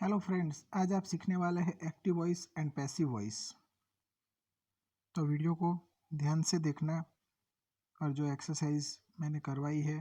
Hello friends, आज आप सीखने वाले हैं active voice and passive voice. तो वीडियो को ध्यान से देखना और जो एक्सरसाइज मैंने करवाई है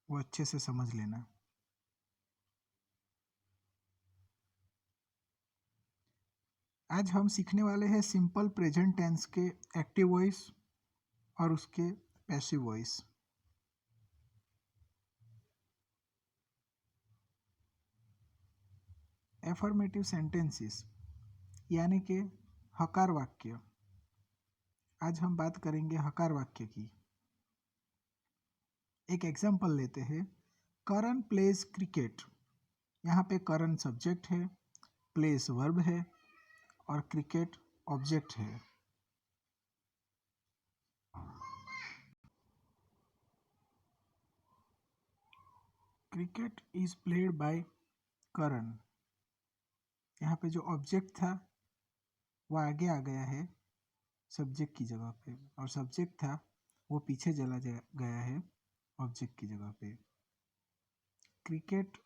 वो अच्छे से समझ लेना। आज हम सीखने वाले हैं सिंपल प्रेजेंट टेंस के एक्टिव वॉइस और उसके पैसिव वॉइस। एफर्मेटिव सेंटेंसेस यानी कि हकार वाक्य। आज हम बात करेंगे हकार वाक्य की। एक एग्जाम्पल लेते हैं, करण प्लेज क्रिकेट। यहाँ पे करण सब्जेक्ट है, प्लेस वर्ब है और क्रिकेट ऑब्जेक्ट है। क्रिकेट इज प्लेड बाय करण। यहाँ पे जो ऑब्जेक्ट था वो आगे आ गया है सब्जेक्ट की जगह पे, और सब्जेक्ट था वो पीछे चला गया है ऑब्जेक्ट की जगह पे। क्रिकेट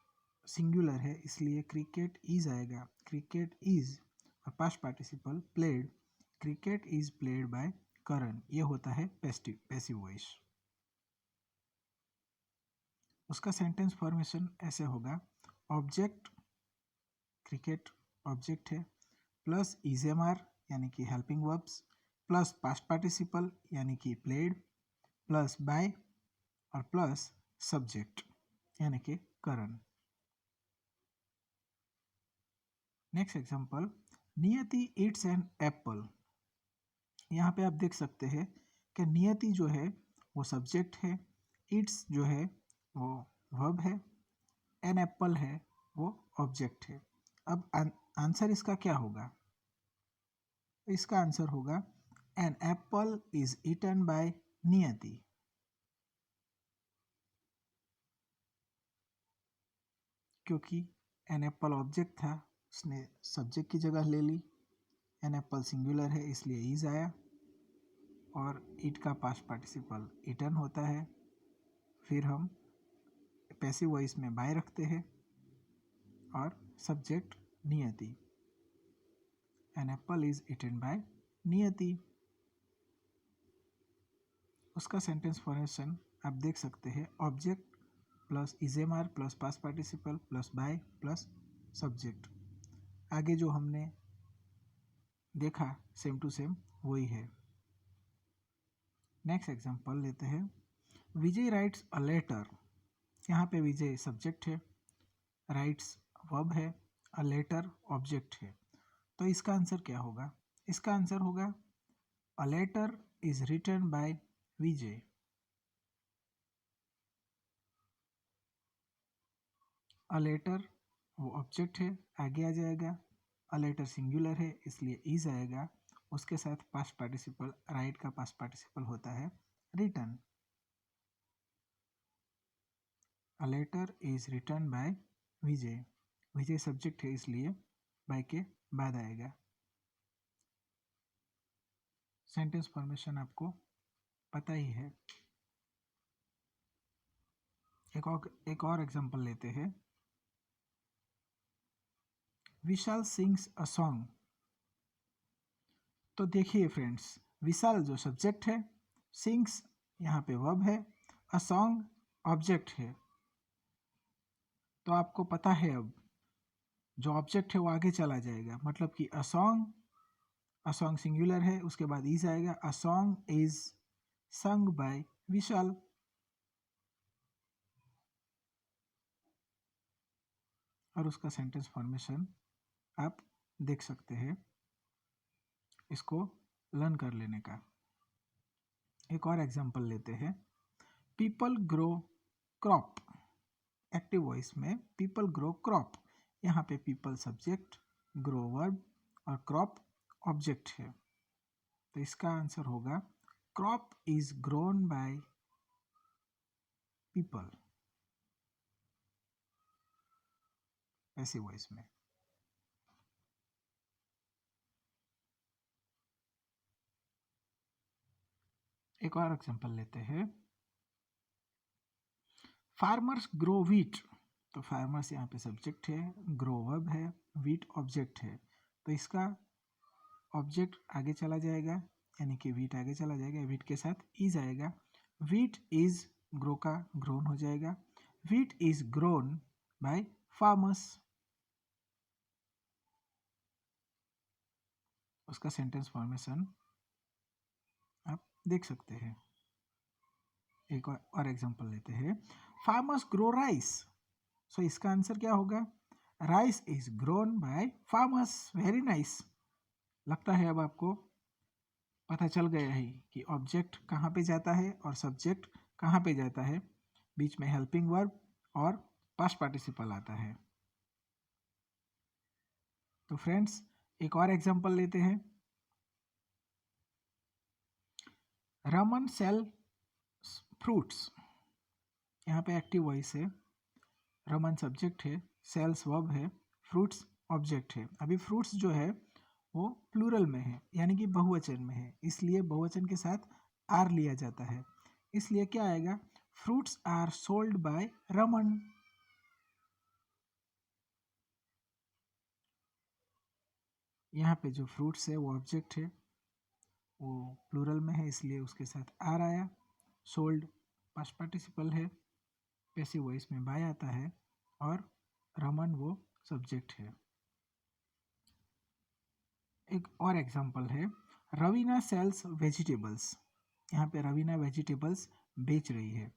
सिंगुलर है इसलिए क्रिकेट इज आएगा। क्रिकेट इज और past participle played, cricket is played by Karan. ये होता है पैसिव वॉइस। उसका सेंटेंस फॉर्मेशन ऐसे होगा, ऑब्जेक्ट क्रिकेट ऑब्जेक्ट है, प्लस इजेमआर यानी कि helping verbs, plus past participle यानी कि प्लेड, प्लस बाय और प्लस सब्जेक्ट यानी कि Karan. Next example, Niyati eats an apple. यहाँ पे आप देख सकते हैं कि नियति जो है वो सब्जेक्ट है, ईट्स जो है वो वर्ब है, एन एप्पल है वो ऑब्जेक्ट है। अब आंसर इसका क्या होगा? इसका आंसर होगा an apple is eaten by Niyati. क्योंकि एन एप्पल ऑब्जेक्ट था, उसने सब्जेक्ट की जगह ले ली। एन एप्पल सिंगुलर है इसलिए इज आया, और इट का पास्ट पार्टिसिपल ईटन होता है। फिर हम पैसिव वॉइस में बाय रखते हैं और subject Niyati. An apple is eaten by Niyati. उसका सेंटेंस फॉर्मेशन आप देख सकते हैं, object plus is am are plus past participle plus by plus subject. आगे जो हमने देखा सेम टू सेम वही है। नेक्स्ट एग्जांपल लेते हैं, विजय राइट्स अ लेटर। यहाँ पे विजय सब्जेक्ट है, राइट्स वर्ब है, अ लेटर ऑब्जेक्ट है। तो इसका आंसर क्या होगा? इसका आंसर होगा a letter is written by Vijay. A letter वो ऑब्जेक्ट है, आगे आ जाएगा। अ लेटर सिंगुलर है इसलिए इज आएगा। उसके साथ पास्ट पार्टिसिपल, राइट का पास्ट पार्टिसिपल होता है written. A letter is written by Vijay. Vijay subject है इसलिए बाय के बाद आएगा। सेंटेंस फॉर्मेशन आपको पता ही है। एक और एग्जांपल लेते हैं, विशाल सिंग्स अ सॉन्ग। तो देखिए फ्रेंड्स, विशाल जो सब्जेक्ट है, सिंग्स यहाँ पे वर्ब है, अ सॉन्ग ऑब्जेक्ट है। तो आपको पता है अब जो ऑब्जेक्ट है वो आगे चला जाएगा, मतलब कि अ सॉन्ग सिंगुलर है, उसके बाद इज आएगा। A song is sung by Vishal. और उसका सेंटेंस फॉर्मेशन आप देख सकते हैं, इसको लर्न कर लेने का। एक और एग्जांपल लेते हैं, people grow crop. Active voice में पीपल ग्रो क्रॉप। यहाँ पे पीपल सब्जेक्ट, ग्रो वर्ब और क्रॉप ऑब्जेक्ट है। तो इसका आंसर होगा crop is grown by people, passive voice में। एक और एग्जांपल लेते हैं, फार्मर्स ग्रो व्हीट। तो फार्मर्स यहाँ पे सब्जेक्ट है, ग्रो वर्ब है, वीट ऑब्जेक्ट है। तो इसका ऑब्जेक्ट आगे चला जाएगा, यानी कि वीट आगे चला जाएगा, वीट के साथ इज आएगा। वीट इज ग्रो का ग्रोन हो जाएगा। Wheat is grown by farmers. उसका सेंटेंस फॉर्मेशन आप देख सकते हैं। एक और एग्जांपल लेते हैं। Farmers grow rice. सो इसका आंसर क्या होगा? Rice is grown by farmers. Very nice. लगता है अब आपको पता चल गया है कि ऑब्जेक्ट कहाँ पे जाता है और सब्जेक्ट कहाँ पे जाता है। बीच में हेल्पिंग वर्ब और पास्ट पार्टिसिपल आता है। तो फ्रेंड्स एक और एग्जांपल लेते हैं। Raman sell fruits. यहाँ पे एक्टिव वॉइस है, रमन सब्जेक्ट है, सेल्स वर्ब है, फ्रूट्स ऑब्जेक्ट है। अभी फ्रूट्स जो है वो प्लूरल में है, यानी कि बहुवचन में है, इसलिए बहुवचन के साथ आर लिया जाता है। इसलिए क्या आएगा? Fruits are sold by Raman. यहाँ पे जो फ्रूट्स है वो ऑब्जेक्ट है, वो प्लूरल में है, इसलिए उसके साथ आर आया। सोल्ड पास्ट पार्टिसिपल है, पैसिव वॉइस में बाय आता है, और रमन वो सब्जेक्ट है। एक और एग्जांपल है, रवीना सेल्स वेजिटेबल्स। यहाँ पे रवीना वेजिटेबल्स बेच रही है,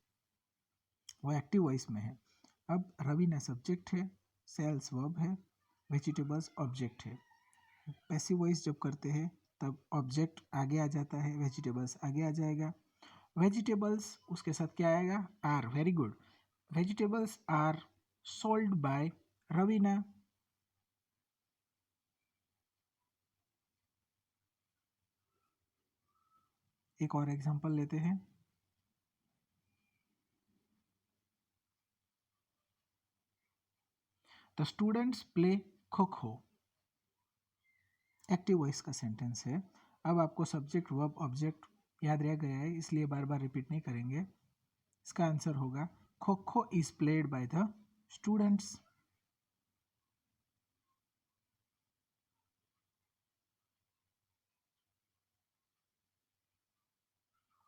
वो एक्टिव वॉइस में है। अब रवीना सब्जेक्ट है, सेल्स वर्ब है, वेजिटेबल्स ऑब्जेक्ट है। पैसिव वॉइस जब करते हैं तब ऑब्जेक्ट आगे आ जाता है, वेजिटेबल्स आगे आ जाएगा। वेजिटेबल्स उसके साथ क्या आएगा? Are. Very good. Vegetables are sold by Raveena. एक और एग्जांपल लेते हैं। द स्टूडेंट्स प्ले खो खो। एक्टिव वॉइस का सेंटेंस है। अब आपको सब्जेक्ट वर्ब ऑब्जेक्ट याद रह गया है, इसलिए बार बार रिपीट नहीं करेंगे। इसका आंसर होगा kho kho is played by the students.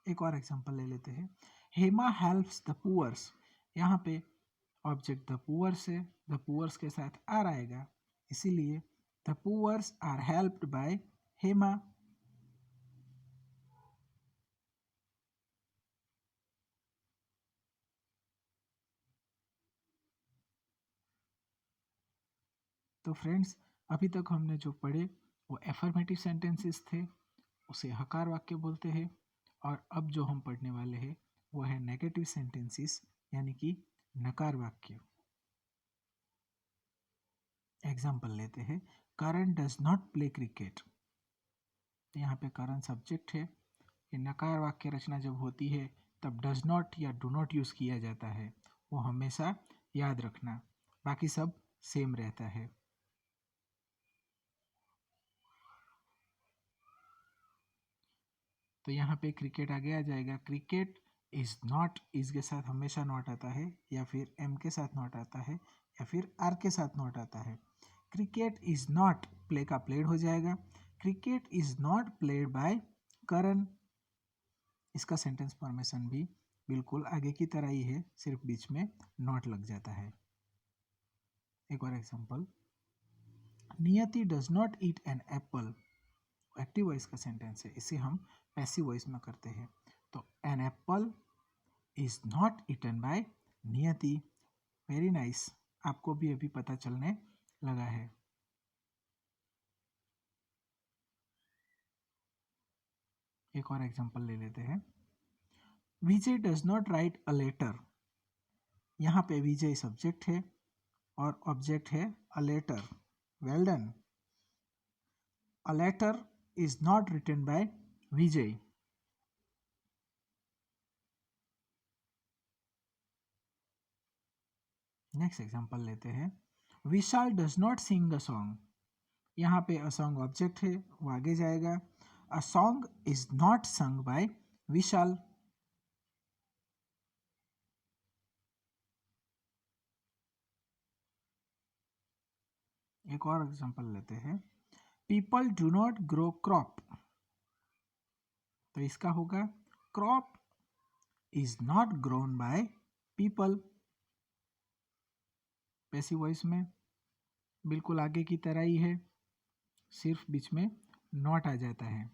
एक और एग्जांपल ले लेते हैं। Hema helps the poors. यहाँ पे ऑब्जेक्ट द पुअर्स है, द पुअर्स के साथ आर आएगा, इसीलिए the poors are helped by Hema. तो फ्रेंड्स अभी तक हमने जो पढ़े वो एफर्मेटिव सेंटेंसेस थे, उसे हकार वाक्य बोलते हैं। और अब जो हम पढ़ने वाले हैं वो है नेगेटिव सेंटेंसेस, यानी कि नकार वाक्य। एग्जाम्पल लेते हैं। करण डज नॉट प्ले क्रिकेट। यहाँ पे करण सब्जेक्ट है। ये नकार वाक्य रचना जब होती है तब डज नॉट या डू नॉट यूज किया जाता है, वो हमेशा याद रखना, बाकी सब सेम रहता है। तो यहाँ पे क्रिकेट आगे आ जाएगा। क्रिकेट इज नॉट, इज के साथ हमेशा नॉट आता है, या फिर एम के साथ नॉट आता है, या फिर आर के साथ नॉट आता है। क्रिकेट इज नॉट, प्ले का प्लेड हो जाएगा। Cricket is not played by Karan. इसका सेंटेंस फॉर्मेशन भी बिल्कुल आगे की तरह ही है, सिर्फ बीच में नॉट लग जाता है। एक और example, Niyati does not eat an apple. Active voice का सेंटेंस है, इसे हम पैसिव वॉइस में करते हैं। तो an apple is not eaten by Niyati. Very nice. आपको भी अभी पता चलने लगा है। एक और एग्जांपल ले लेते हैं। Vijay does not write a letter. यहाँ पे विजय सब्जेक्ट है और ऑब्जेक्ट है a letter. Well done. A letter is not written by Vijay. Next example लेते हैं। Vishal does not sing a song. यहाँ पे अ सॉन्ग ऑब्जेक्ट है, वो आगे जाएगा। A song is not sung by Vishal. एक और एग्जांपल लेते हैं, people do not grow crop, तो इसका होगा crop is not grown by people. Passive voice में बिल्कुल आगे की तरह ही है, सिर्फ बीच में नॉट आ जाता है।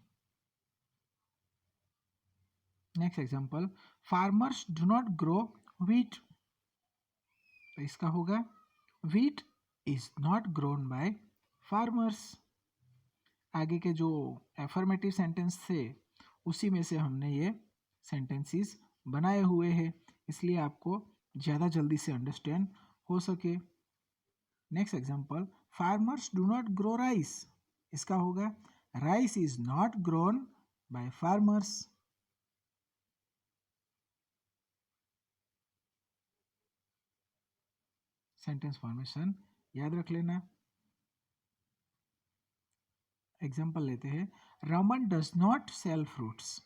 Next example, farmers do not grow wheat, तो इसका होगा wheat is not grown by farmers. आगे के जो एफर्मेटिव सेंटेंस थे उसी में से हमने ये सेंटेंसेस बनाए हुए हैं, इसलिए आपको ज़्यादा जल्दी से अंडरस्टैंड हो सके। Next example, farmers do not grow rice, इसका होगा rice is not grown by farmers. Sentence formation याद रख लेना। एग्जांपल लेते हैं, Raman does not sell fruits,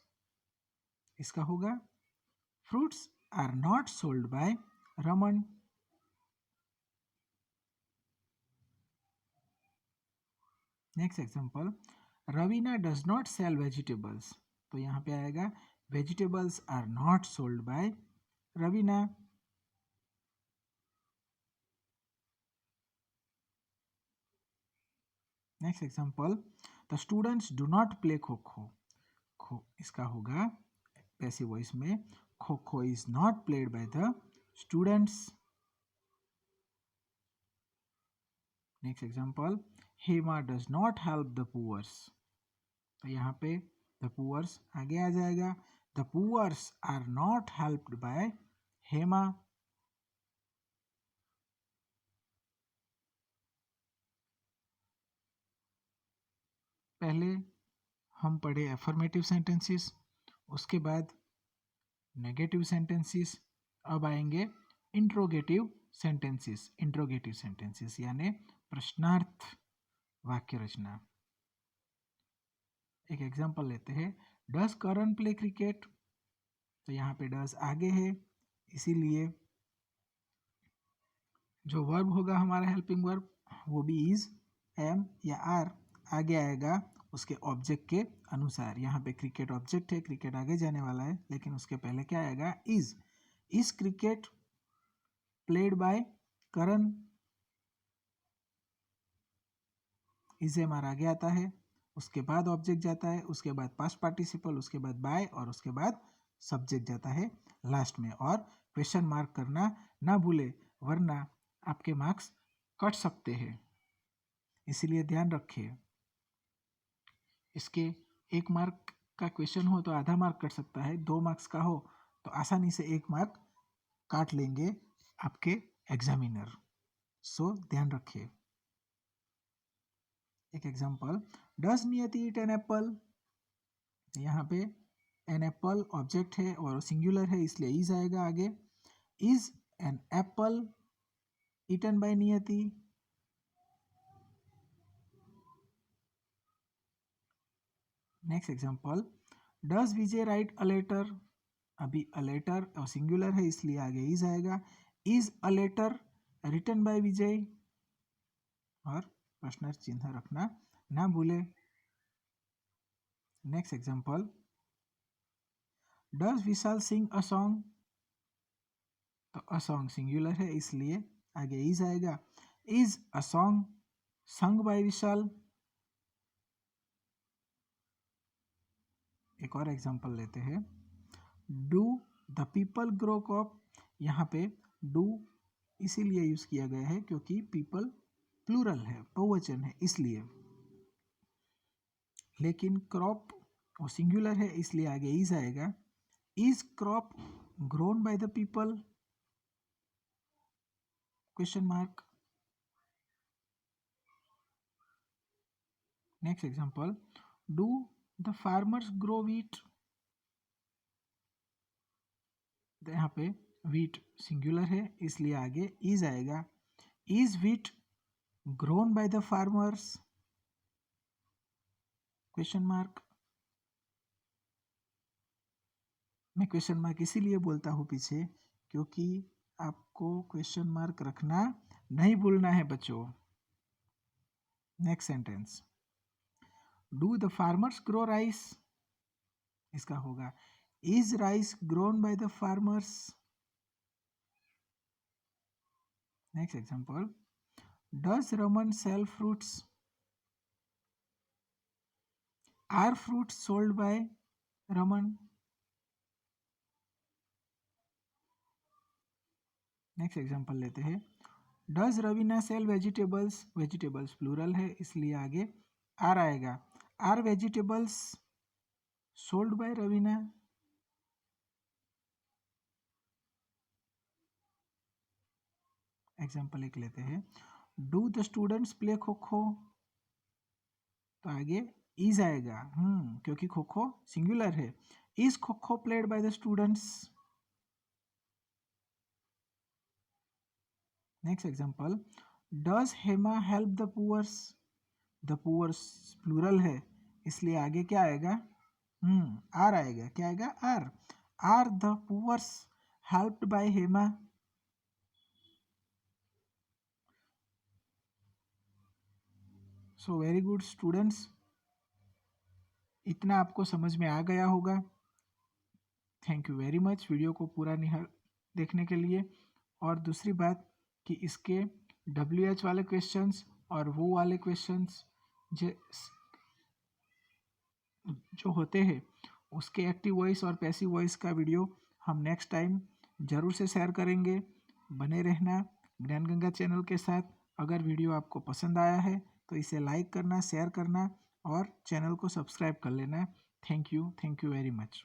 इसका होगा fruits are not sold by Raman. Next example, Raveena does not sell vegetables, तो यहाँ पे आएगा vegetables are not sold by Raveena. Next example, the students do not play kho kho, खो इसका होगा पैसिव वॉइस में kho kho is not played by the students. Next example, Hema does not help the poors, तो यहाँ पे द पुअर्स आगे आ जाएगा, the poors are not helped by Hema. पहले हम पढ़े एफर्मेटिव सेंटेंसेस, उसके बाद नेगेटिव सेंटेंसेस, अब आएंगे इंट्रोगेटिव सेंटेंसेस। इंट्रोगेटिव सेंटेंसेस यानी प्रश्नार्थ वाक्य रचना। एक एग्जांपल लेते हैं, डज करण प्ले क्रिकेट, तो यहाँ पे डज आगे है, इसीलिए जो वर्ब होगा हमारा हेल्पिंग वर्ब वो भी इज, एम या आर आगे आएगा उसके ऑब्जेक्ट के अनुसार। यहाँ पे क्रिकेट ऑब्जेक्ट है, क्रिकेट आगे जाने वाला है, लेकिन उसके पहले क्या आएगा, is cricket played by Karan, is am are आगे आता है, उसके बाद ऑब्जेक्ट जाता है, उसके बाद पास्ट पार्टिसिपल, उसके बाद बाय और उसके बाद सब्जेक्ट जाता है लास्ट में। और क्वेश्चन मार्क करना ना भूले वरना आपके मार्क्स कट सकते हैं, इसीलिए ध्यान रखिए। इसके 1 मार्क का क्वेश्चन हो तो आधा मार्क कट सकता है, 2 मार्क्स का हो तो आसानी से 1 मार्क काट लेंगे आपके एग्जामिनर, सो ध्यान रखिए। एक एग्जांपल, डज नियति ईट एन एप्पल, यहाँ पे एन एप्पल ऑब्जेक्ट है और सिंगुलर है इसलिए इज आएगा आगे, is an apple eaten by Niyati. Next example, does Vijay write a letter, अभी अ लेटर और सिंगुलर है इसलिए आगे इज आएगा, is a letter written by Vijay, और प्रश्न चिन्ह रखना ना भूले। Next example, does Vishal sing a song, तो अ सॉन्ग सिंगुलर है इसलिए आगे इज आएगा, is a song sung by Vishal. एक और एग्जांपल लेते हैं, do the people grow crop, यहाँ पे डू इसीलिए यूज किया गया है क्योंकि पीपल प्लूरल है, बहुवचन है इसलिए, लेकिन क्रॉप और सिंगुलर है इसलिए आगे इज आएगा, is crop grown by the people, question mark. Next example, do the farmers grow wheat, तो यहाँ पे व्हीट सिंगुलर है इसलिए आगे इज आएगा, is wheat grown by the farmers, question mark. मैं क्वेश्चन मार्क इसीलिए बोलता हूँ पीछे क्योंकि आपको क्वेश्चन मार्क रखना नहीं भूलना है बच्चों। Next sentence, do the farmers grow rice, इसका होगा is rice grown by the farmers. Next example, does Raman sell fruits, are fruits sold by Raman. Next example लेते हैं, does Raveena sell vegetables, vegetables plural है इसलिए आगे आर आएगा, are vegetables sold by Raveena. Example एक लेते हैं, do the students play kho खो, तो आगे इज आएगा, क्योंकि खो खो सिंगुलर है, is kho kho played by the students. Next example, does Hema help the poors, the poors plural है इसलिए आगे क्या आएगा, आर आएगा, क्या आएगा, are the poors helped by Hema. So very good students, इतना आपको समझ में आ गया होगा। Thank you very much video को पूरा देखने के लिए। और दूसरी बात कि इसके WH वाले क्वेश्चंस और वो वाले क्वेश्चंस जो होते हैं उसके एक्टिव वॉइस और पैसिव वॉइस का वीडियो हम नेक्स्ट टाइम ज़रूर से शेयर करेंगे। बने रहना ज्ञान गंगा चैनल के साथ। अगर वीडियो आपको पसंद आया है तो इसे लाइक करना, शेयर करना और चैनल को सब्सक्राइब कर लेना। Thank you very much.